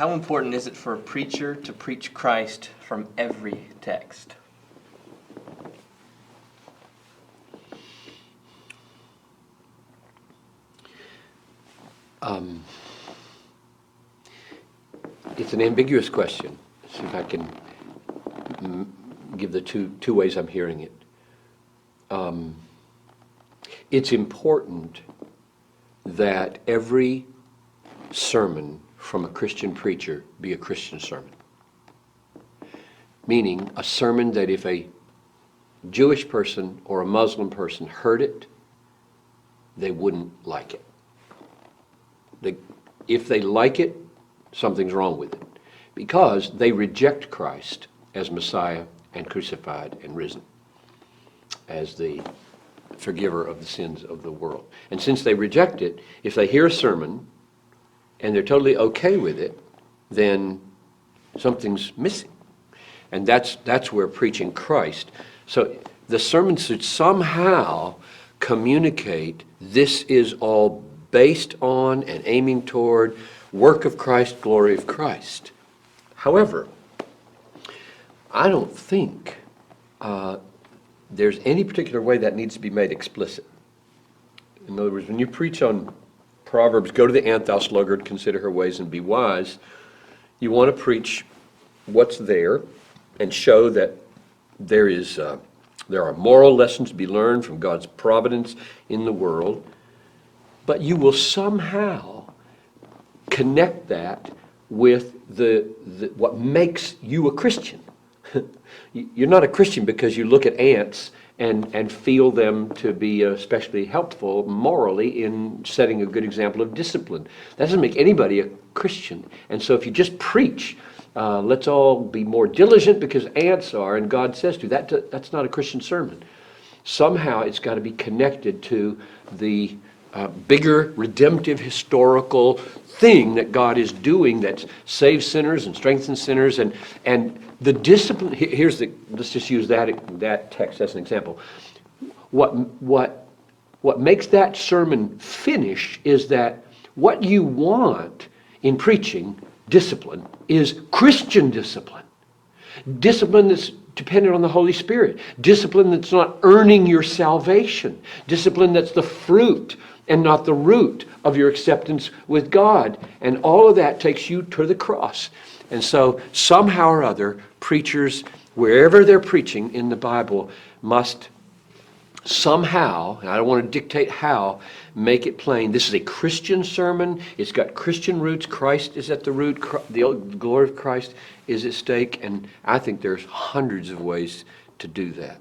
How important is it for a preacher to preach Christ from every text? It's an ambiguous question. See if I can give the two ways I'm hearing it. It's important that every sermon from a Christian preacher be a Christian sermon. Meaning a sermon that if a Jewish person or a Muslim person heard it, they wouldn't like it. If they like it, something's wrong with it, because they reject Christ as Messiah and crucified and risen, as the forgiver of the sins of the world. And since they reject it, if they hear a sermon and they're totally okay with it, then something's missing. And that's where preaching Christ. So the sermon should somehow communicate this is all based on and aiming toward work of Christ, glory of Christ. However, I don't think there's any particular way that needs to be made explicit. In other words, when you preach on Proverbs, go to the ant, thou sluggard, consider her ways and be wise, you want to preach what's there and show that there are moral lessons to be learned from God's providence in the world, but you will somehow connect that with what makes you a Christian. You're not a Christian because you look at ants and feel them to be especially helpful morally in setting a good example of discipline. That doesn't make anybody a Christian. And so if you just preach, let's all be more diligent because ants are, and God says to, that's not a Christian sermon. Somehow it's got to be connected to the bigger redemptive historical thing that God is doing that saves sinners and strengthens sinners, and the discipline. Let's just use that text as an example. What makes that sermon finish is that what you want in preaching discipline is Christian discipline. Discipline that's dependent on the Holy Spirit. Discipline that's not earning your salvation. Discipline that's the fruit and not the root of your acceptance with God. And all of that takes you to the cross. And so somehow or other, preachers, wherever they're preaching in the Bible, must somehow, and I don't want to dictate how, make it plain. This is a Christian sermon. It's got Christian roots. Christ is at the root. The glory of Christ is at stake. And I think there's hundreds of ways to do that.